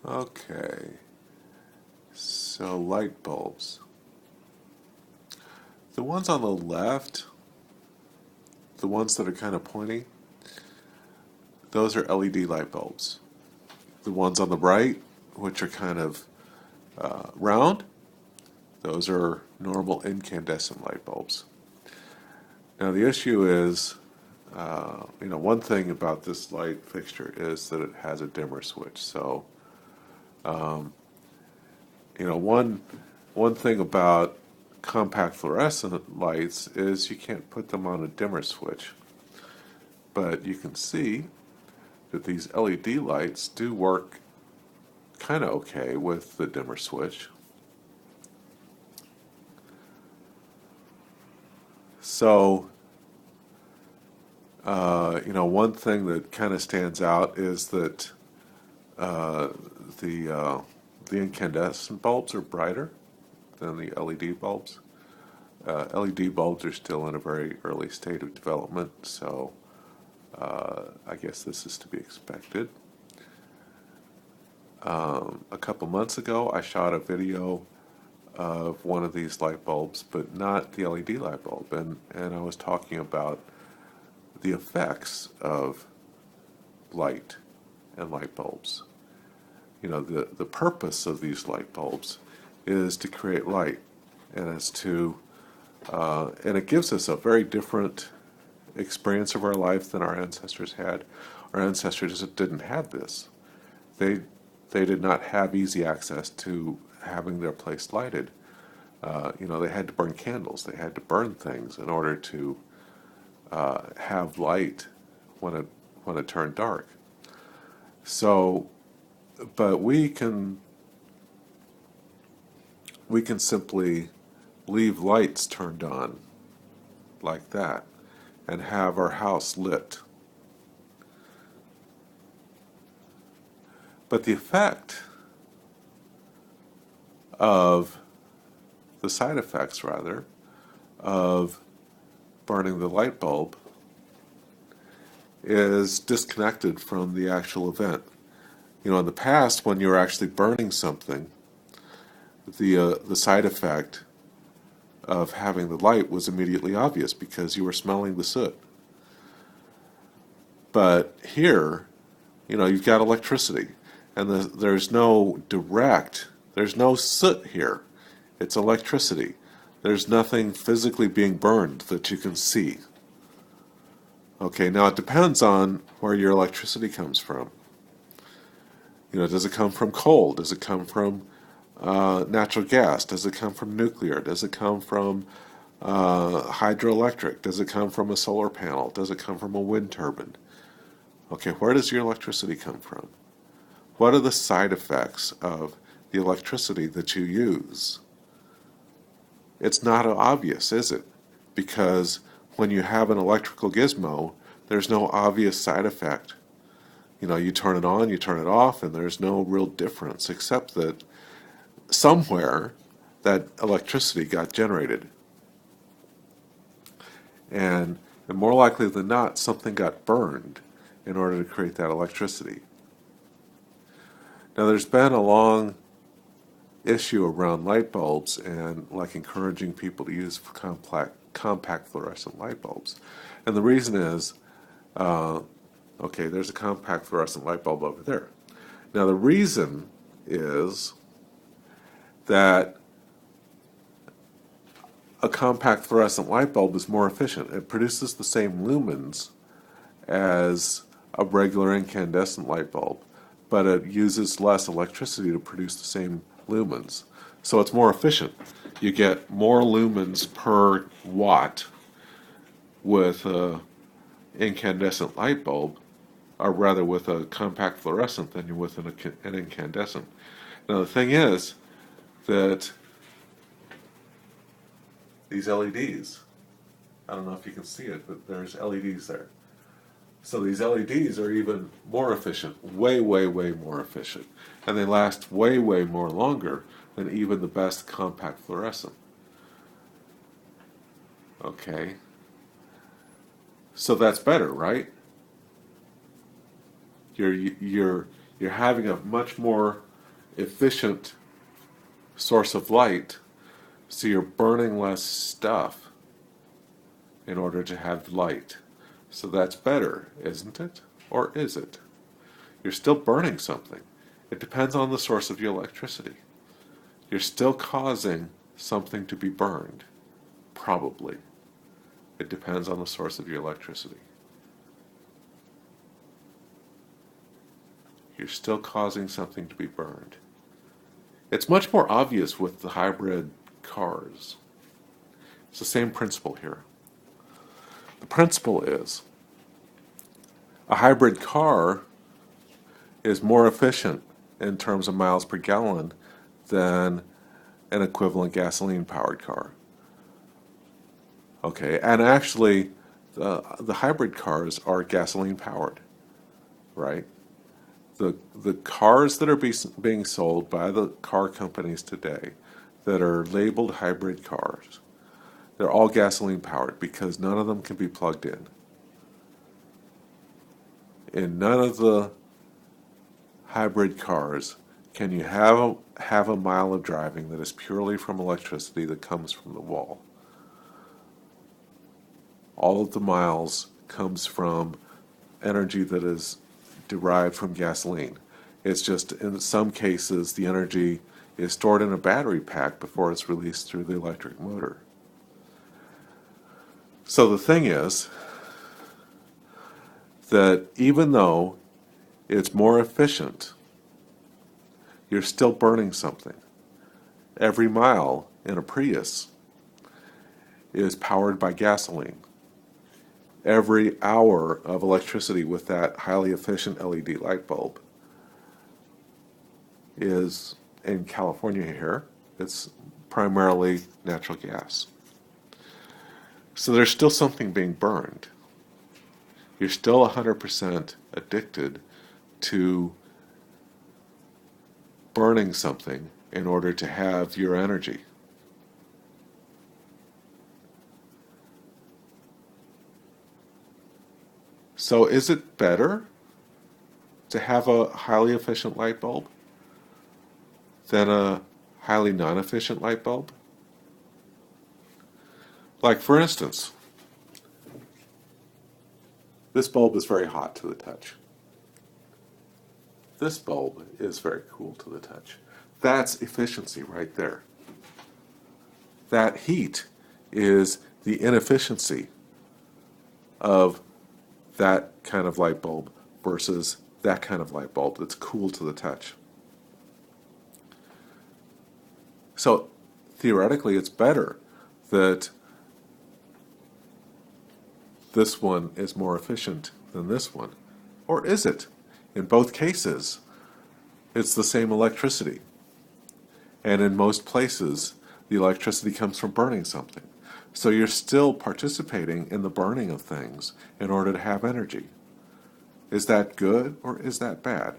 Okay, so light bulbs. The ones on the left, the ones that are kind of pointy, those are LED light bulbs. The ones on the right, which are kind of round, those are normal incandescent light bulbs. Now the issue is, one thing about this light fixture is that it has a dimmer switch. So, you know, one thing about compact fluorescent lights is you can't put them on a dimmer switch. But you can see that these LED lights do work kind of okay with the dimmer switch. So, one thing that kind of stands out is that uh, the uh, the incandescent bulbs are brighter than the LED bulbs. LED bulbs are still in a very early state of development, so I guess this is to be expected. A couple months ago, I shot a video of one of these light bulbs, but not the LED light bulb, and I was talking about the effects of light and light bulbs. The purpose of these light bulbs is to create light, and and it gives us a very different experience of our life than our ancestors had. Our ancestors didn't have this. They they did not have easy access to having their place lighted. They had to burn candles. They had to burn things in order to have light when it turned dark. So, but we can simply leave lights turned on like that and have our house lit. But the effect of the side effects, rather, of burning the light bulb is disconnected from the actual event. In the past, when you were actually burning something, the side effect of having the light was immediately obvious because you were smelling the soot. But here, you've got electricity, and there's no soot here. It's electricity. There's nothing physically being burned that you can see. Okay, now it depends on where your electricity comes from. Does it come from coal? Does it come from natural gas? Does it come from nuclear? Does it come from hydroelectric? Does it come from a solar panel? Does it come from a wind turbine? Okay, where does your electricity come from? What are the side effects of the electricity that you use? It's not obvious, is it? Because when you have an electrical gizmo, there's no obvious side effect. You turn it on, you turn it off, and there's no real difference except that somewhere that electricity got generated. And more likely than not, something got burned in order to create that electricity. Now, there's been a long issue around light bulbs and like encouraging people to use compact fluorescent light bulbs. And the reason is, okay, there's a compact fluorescent light bulb over there. Now, the reason is that a compact fluorescent light bulb is more efficient. It produces the same lumens as a regular incandescent light bulb, but it uses less electricity to produce the same lumens. So it's more efficient. You get more lumens per watt with an incandescent light bulb, or rather with a compact fluorescent, than you with an incandescent. Now the thing is that these LEDs, I don't know if you can see it, but there's LEDs there. So these LEDs are even more efficient, way, way, way more efficient. And they last way, way more longer than even the best compact fluorescent. Okay. So that's better, right? You're having a much more efficient source of light, so you're burning less stuff in order to have light. So that's better, isn't it? Or is it? You're still burning something. It depends on the source of your electricity. You're still causing something to be burned. Probably. It depends on the source of your electricity. You're still causing something to be burned. It's much more obvious with the hybrid cars. It's the same principle here. The principle is a hybrid car is more efficient in terms of miles per gallon than an equivalent gasoline-powered car. Okay, and actually, the hybrid cars are gasoline-powered, right? The cars that are being sold by the car companies today that are labeled hybrid cars, they're all gasoline-powered because none of them can be plugged in. In none of the hybrid cars can you have a mile of driving that is purely from electricity that comes from the wall. All of the miles comes from energy that is derived from gasoline. It's just in some cases the energy is stored in a battery pack before it's released through the electric motor. So the thing is that even though it's more efficient, you're still burning something. Every mile in a Prius is powered by gasoline. Every hour of electricity with that highly efficient LED light bulb is, in California here, it's primarily natural gas. So there's still something being burned. You're still 100% addicted to burning something in order to have your energy. So is it better to have a highly efficient light bulb than a highly non-efficient light bulb? Like, for instance, this bulb is very hot to the touch. This bulb is very cool to the touch. That's efficiency right there. That heat is the inefficiency of that kind of light bulb versus that kind of light bulb that's cool to the touch. So theoretically, it's better that this one is more efficient than this one. Or is it? In both cases, it's the same electricity. And in most places, the electricity comes from burning something. So you're still participating in the burning of things in order to have energy. Is that good or is that bad?